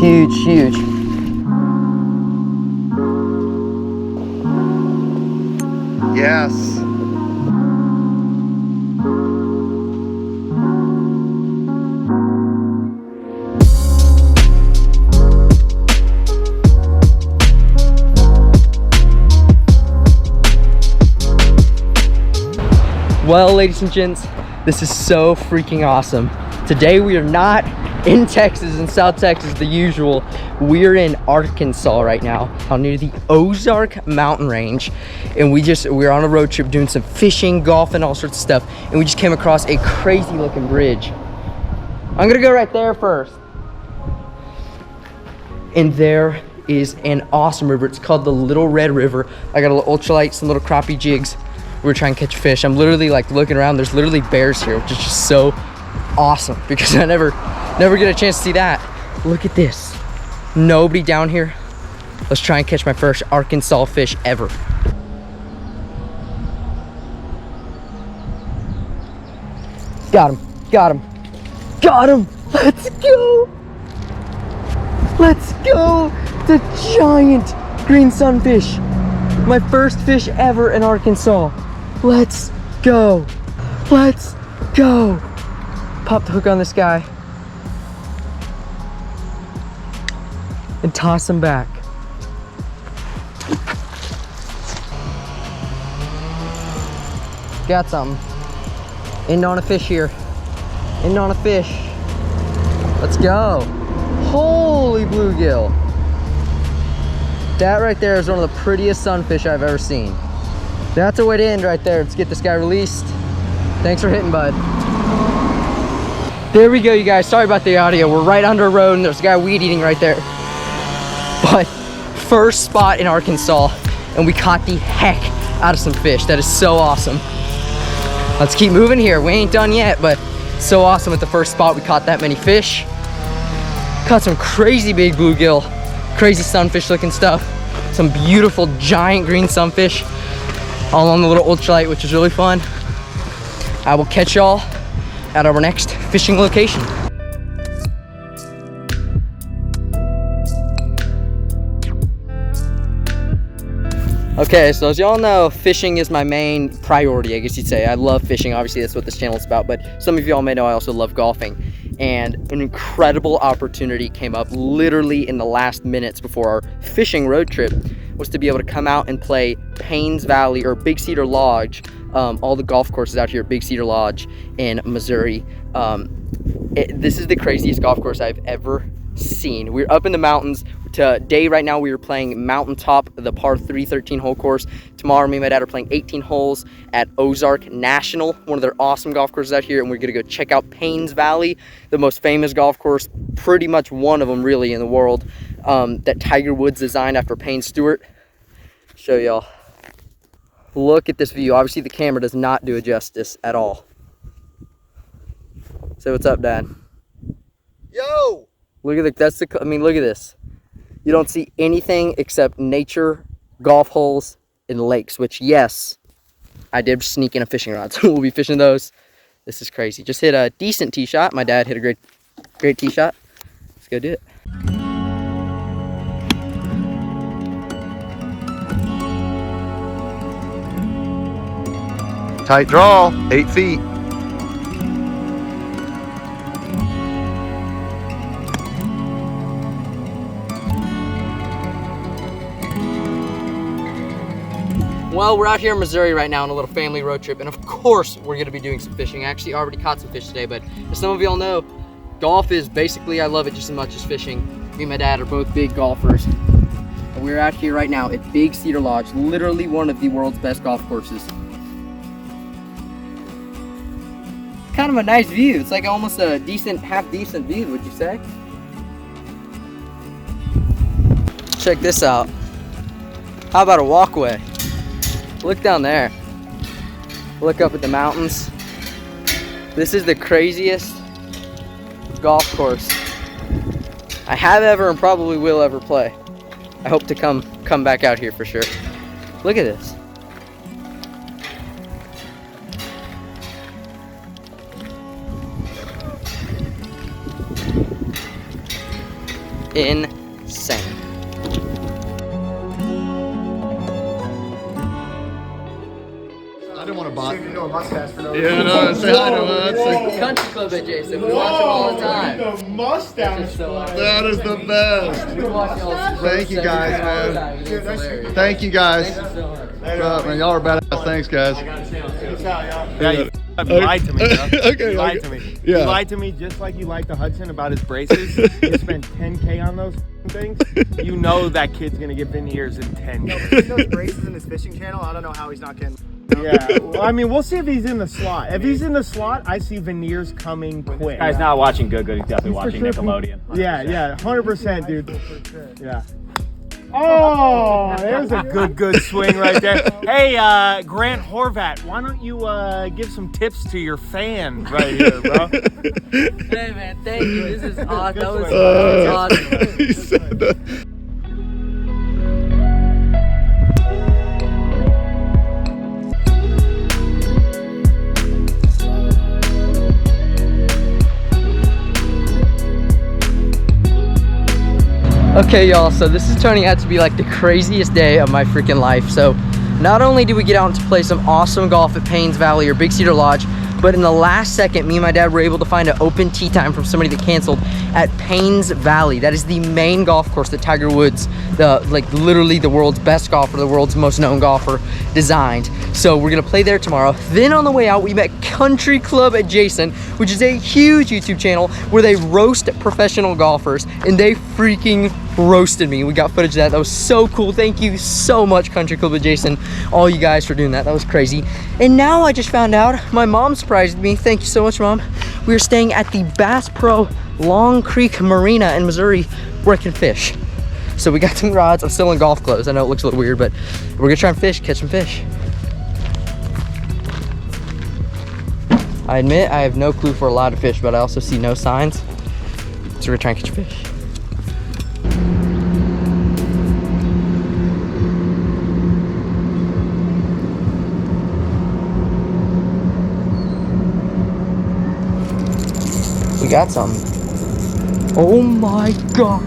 huge, huge. Yes. Well, ladies and gents, this is so freaking awesome. Today we are not in Texas, in South Texas, the usual. We're in Arkansas right now, out near the Ozark mountain range. And we're on a road trip doing some fishing, golfing, all sorts of stuff. And we just came across a crazy looking bridge. I'm gonna go right there first. And there is an awesome river. It's called the Little Red River. I got a little ultralight, some little crappie jigs. We're trying to catch fish. I'm literally like looking around. There's literally bears here, which is just so awesome because I never get a chance to see that. Look at this. Nobody down here. Let's try and catch my first Arkansas fish ever. Got him, got him, got him. Let's go. Let's go. The giant green sunfish. My first fish ever in Arkansas. Let's go. Let's go. Pop the hook on this guy. And toss him back. Got something. End on a fish here. End on a fish. Let's go. Holy bluegill. That right there is one of the prettiest sunfish I've ever seen. That's a way to end right there. Let's get this guy released. Thanks for hitting, bud. There we go, you guys. Sorry about the audio. We're right under a road and there's a guy weed eating right there. But first spot in Arkansas and we caught the heck out of some fish. That is so awesome. Let's keep moving here. We ain't done yet, but so awesome at the first spot we caught that many fish. Caught some crazy big bluegill, crazy sunfish looking stuff. Some beautiful giant green sunfish all on the little ultralight, which is really fun. I will catch y'all at our next fishing location. Okay, so as y'all know, fishing is my main priority, I guess you'd say. I love fishing, obviously that's what this channel is about, but some of y'all may know I also love golfing. And an incredible opportunity came up literally in the last minutes before our fishing road trip, was to be able to come out and play Payne's Valley or Big Cedar Lodge, all the golf courses out here at Big Cedar Lodge in Missouri. This is the craziest golf course I've ever seen. We're up in the mountains. Today, right now, we are playing Mountaintop, the par 3 13-hole course. Tomorrow, me and my dad are playing 18 holes at Ozark National, one of their awesome golf courses out here, and we're gonna go check out Payne's Valley, the most famous golf course, pretty much one of them really in the world, that Tiger Woods designed after Payne Stewart. Show y'all. Look at this view. Obviously, the camera does not do it justice at all. Say what's up, Dad. Yo! Look at the, look at this. You don't see anything except nature, golf holes, and lakes, which, yes, I did sneak in a fishing rod, so we'll be fishing those. This is crazy. Just hit a decent tee shot. My dad hit a great tee shot. Let's go do it. Tight draw, 8 feet. Well, we're out here in Missouri right now on a little family road trip, and of course we're gonna be doing some fishing. I actually already caught some fish today, but as some of y'all know, golf is basically, I love it just as much as fishing. Me and my dad are both big golfers. And we're out here right now at Big Cedar Lodge, literally one of the world's best golf courses. Kind of a nice view. It's like almost a decent, half decent view, would you say? Check this out. How about a walkway? Look down there. Look up at the mountains. This is the craziest golf course I have ever and probably will ever play. I hope to come back out here for sure. Look at this. insane. I didn't want to bot. You know a mustache for no Yeah, no, say hi to us. Country Club adjacent. We watch them all the time. The mustache. That is the best. We watch y'all. Thank you guys, man. Thank you guys. What's up, man? Y'all are badass. Thanks, guys. Yeah, you lied to me, bro. Okay, You lied okay. to me. Yeah. You lied to me just like you lied to Hudson about his braces. You spent $10K on those things. You know that kid's gonna get veneers in 10 years. Those braces in his fishing channel, I don't know how he's not getting. Yeah, well, I mean, we'll see if he's in the slot. If he's in the slot, I see veneers coming quick. Guy's not watching Good Good. He's definitely He's for watching sure- Nickelodeon. 100%. Yeah, 100%, dude. Yeah. Oh, there's a good swing right there. Hey, Grant Horvat, why don't you give some tips to your fans right here, bro? Hey man, thank you. This is awesome. That was awesome. He said that. Okay, y'all, so this is turning out to be like the craziest day of my freaking life. So not only did we get out to play some awesome golf at Payne's Valley or Big Cedar Lodge, but in the last second, me and my dad were able to find an open tee time from somebody that canceled at Payne's Valley. That is the main golf course that Tiger Woods, literally the world's best golfer, the world's most known golfer, designed. So we're gonna play there tomorrow. Then on the way out, we met Country Club Adjacent, which is a huge YouTube channel where they roast professional golfers, and they freaking roasted me. We got footage of that. That was so cool. Thank you so much, Country Club Adjacent, all you guys for doing that. That was crazy. And now I just found out, my mom surprised me. Thank you so much, Mom. We are staying at the Bass Pro Long Creek Marina in Missouri where I can fish. So we got some rods. I'm still in golf clothes. I know it looks a little weird, but we're gonna try and catch some fish. I admit I have no clue for a lot of fish, but I also see no signs. So we're gonna try and catch fish. We got something. Oh my gosh.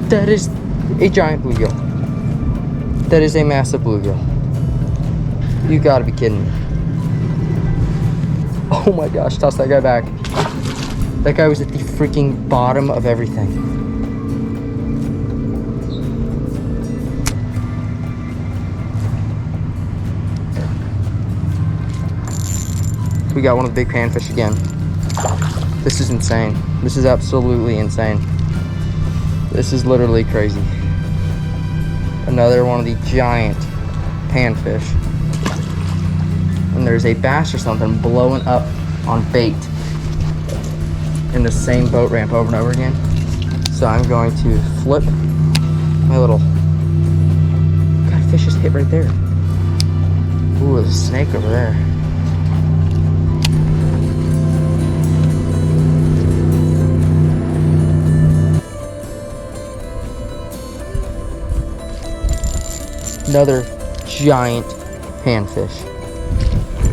That is a giant bluegill. That is a massive bluegill. You gotta be kidding me. Oh my gosh, toss that guy back. That guy was at the freaking bottom of everything. We got one of the big panfish again. This is insane. This is absolutely insane. This is literally crazy. Another one of the giant panfish. And there's a bass or something blowing up on bait in the same boat ramp over and over again. So I'm going to flip my little, God, fish just hit right there. Ooh, there's a snake over there. Another giant panfish.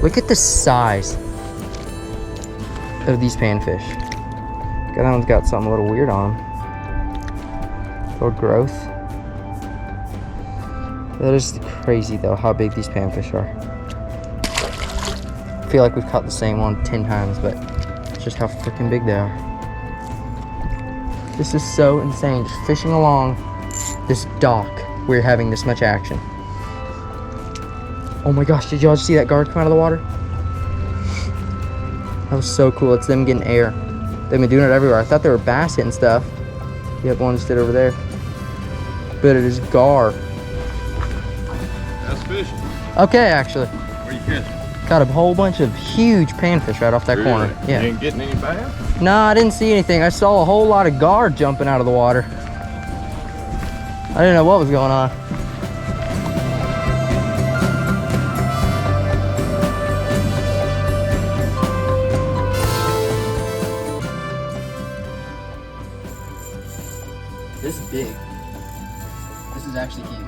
Look at the size of these panfish. God, that one's got something a little weird on him. Little growth. That is crazy though, how big these panfish are. I feel like we've caught the same one 10 times, but it's just how freaking big they are. This is so insane, just fishing along this dock. We're having this much action. Oh my gosh, did y'all just see that guard come out of the water? That was so cool. It's them getting air. They've been doing it everywhere. I thought they were bass hitting stuff. Yep, one just did over there. But it is gar. That's fishing. Okay, actually. Where you catching? Got a whole bunch of huge panfish right off that corner. Yeah. You ain't getting any bass? No, I didn't see anything. I saw a whole lot of gar jumping out of the water. I didn't know what was going on. This is big. This is actually huge.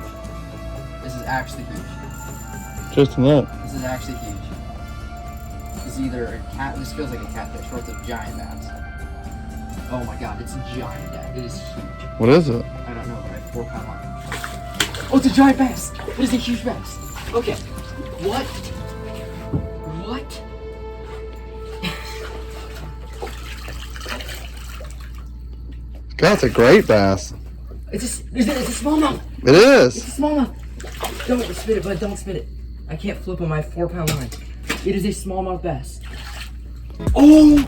This is actually huge. Just enough. This is actually huge. This is either a cat. This feels like a catfish, or it's a giant bass. Oh my god, it's giant, Dad. It is huge. What is it? I don't know, but I have 4 pound line. Oh, it's a giant bass. It is a huge bass. Okay. What? What? God, it's a great bass. It's a smallmouth. It is. It's a smallmouth. Don't spit it, bud. Don't spit it. I can't flip on my 4 pound line. It is a smallmouth bass. Oh!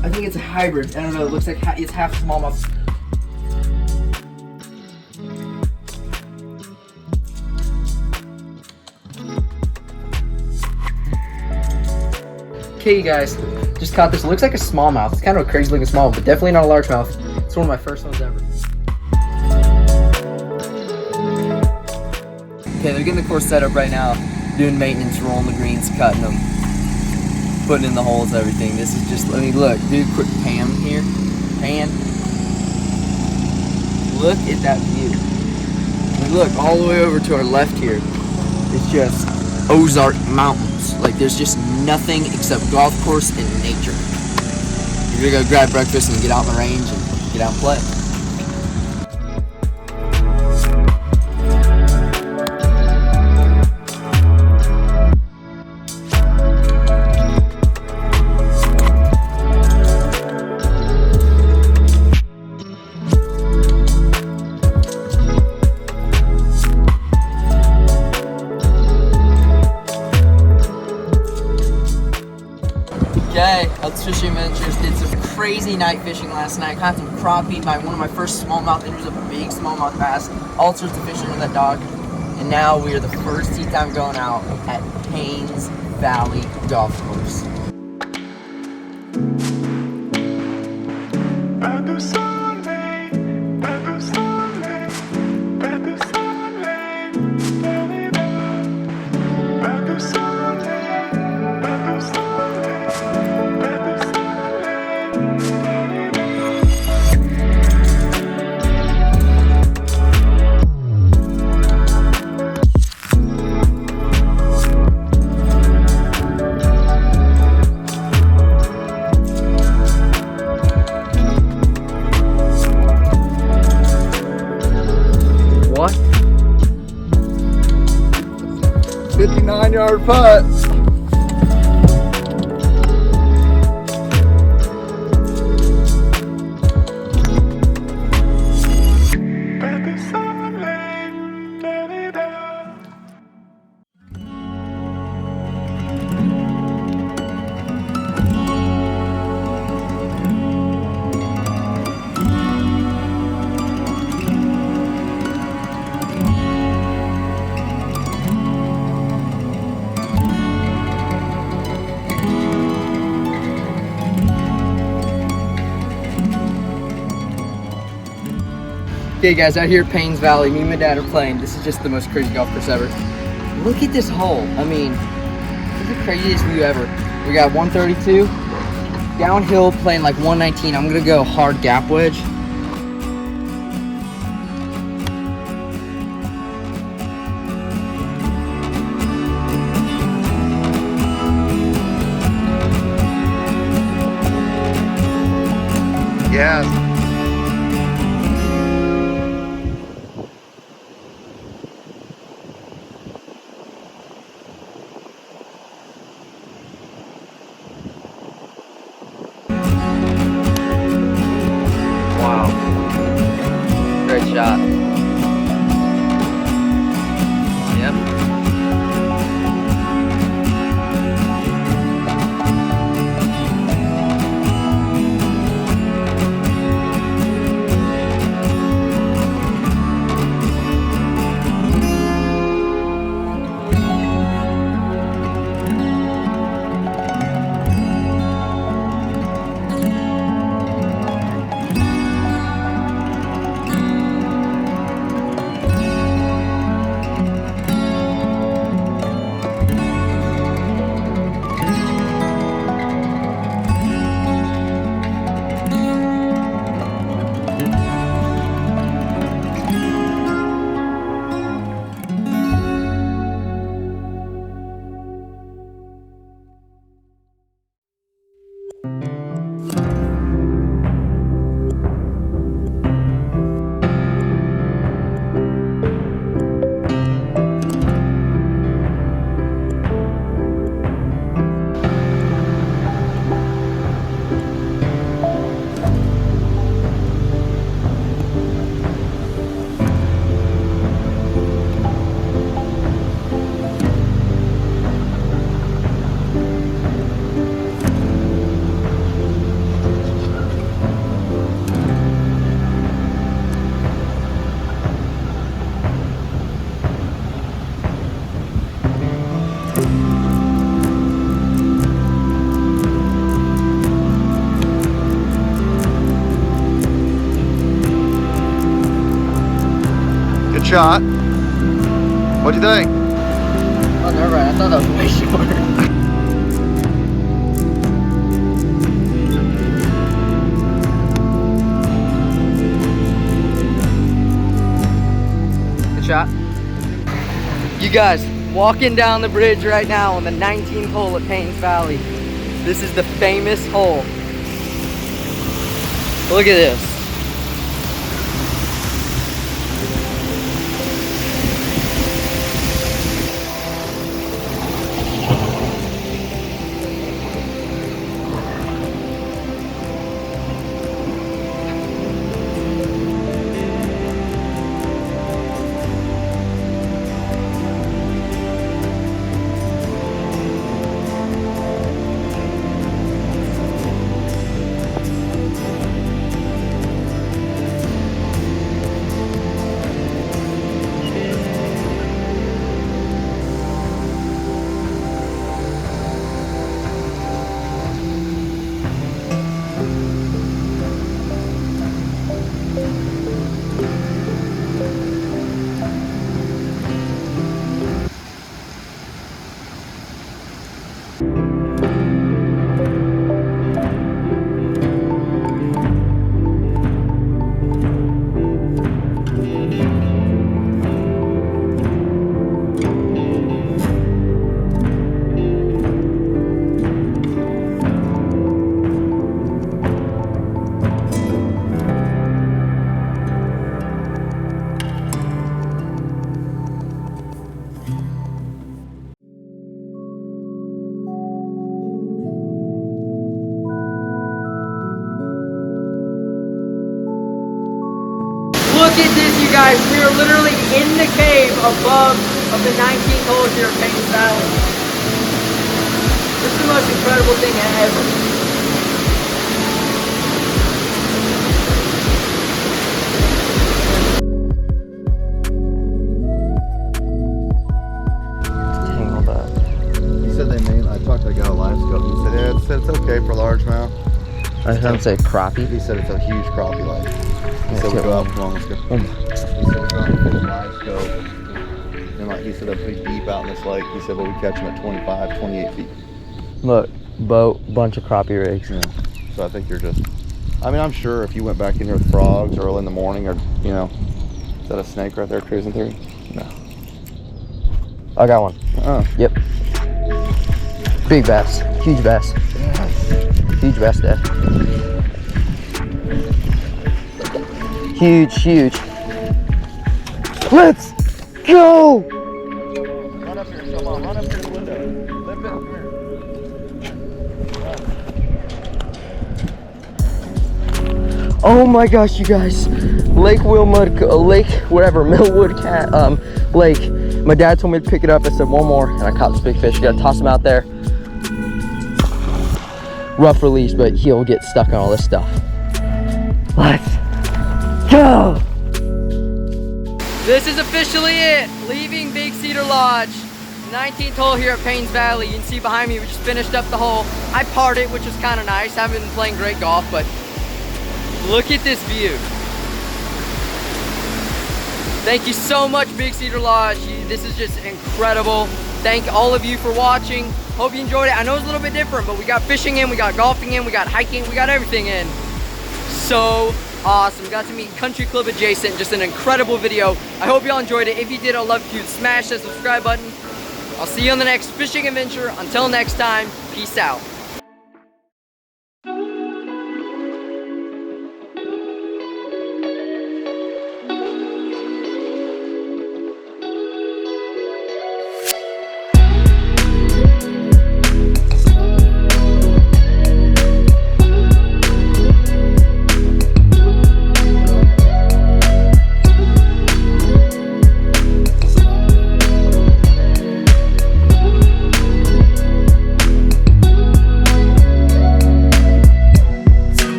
I think it's a hybrid. I don't know. It looks like it's half smallmouth. Okay, you guys, just caught this. It looks like a smallmouth. It's kind of a crazy looking smallmouth, but definitely not a largemouth. It's one of my first ones ever. Okay, they're getting the course set up right now, doing maintenance, rolling the greens, cutting them, putting in the holes, everything. This is just, I mean, look, do a quick pan here. Pan. Look at that view. I mean, look, all the way over to our left here. It's just Ozark Mountains. Like, there's just nothing except golf course and nature. You're gonna go grab breakfast and get out in the range and get out and play. Okay, let's fishing adventures. Did some crazy night fishing last night. Caught some crappie, one of my first smallmouth. It was a big smallmouth bass. All sorts of fishing with that dog. And now we are the first tee time going out at Payne's Valley Golf Course. What? 59-yard putt. Okay guys, out here at Payne's Valley, me and my dad are playing. This is just the most crazy golf course ever. Look at this hole. I mean, this is the craziest view ever. We got 132, downhill playing like 119. I'm gonna go hard gap wedge. Yes. Wow. Great shot. Yep. shot. What'd you think? Oh, never mind. I thought that was way shorter. Shot. You guys, walking down the bridge right now on the 19th hole at Payne's Valley. This is the famous hole. Look at this. Look at this, you guys. We are literally in the cave above of the 19th hole here at Payne Valley. This is the most incredible thing ever. He said they made, I talked to a guy live scope. He said, yeah, it's okay for largemouth. I didn't say crappie. He said it's a huge crappie like. He said we go out, come on, let's go. He said we go out and get a live scope. And like he said they're pretty deep out in this lake. He said, but we catch them at 25, 28 feet. Look, boat, bunch of crappie rigs. Yeah. So I think you're just, I mean, I'm sure if you went back in here with frogs early in the morning or, you know, is that a snake right there cruising through? No. I got one. Oh. Yep. Big bass. Huge bass. Huge bass, Dad. Huge, huge. Let's go! Run up here, Shomon. Run up here to the window. Lift it. Come here. Oh my gosh, you guys. Lake Wilmwood, Lake, whatever, Millwood Lake. My dad told me to pick it up. I said one more, and I caught this big fish. You gotta toss him out there. Rough release, but he'll get stuck on all this stuff. Let's go! This is officially it. Leaving Big Cedar Lodge. 19th hole here at Payne's Valley. You can see behind me, we just finished up the hole. I parred it, which was kind of nice. I haven't been playing great golf, but look at this view. Thank you so much, Big Cedar Lodge. This is just incredible. Thank all of you for watching. Hope you enjoyed it. I know it's a little bit different, but we got fishing in, we got golfing in, we got hiking, we got everything in. So awesome. Got to meet Country Club adjacent. Just an incredible video. I hope y'all enjoyed it. If you did, I'd love if you'd smash that subscribe button. I'll see you on the next fishing adventure. Until next time, peace out.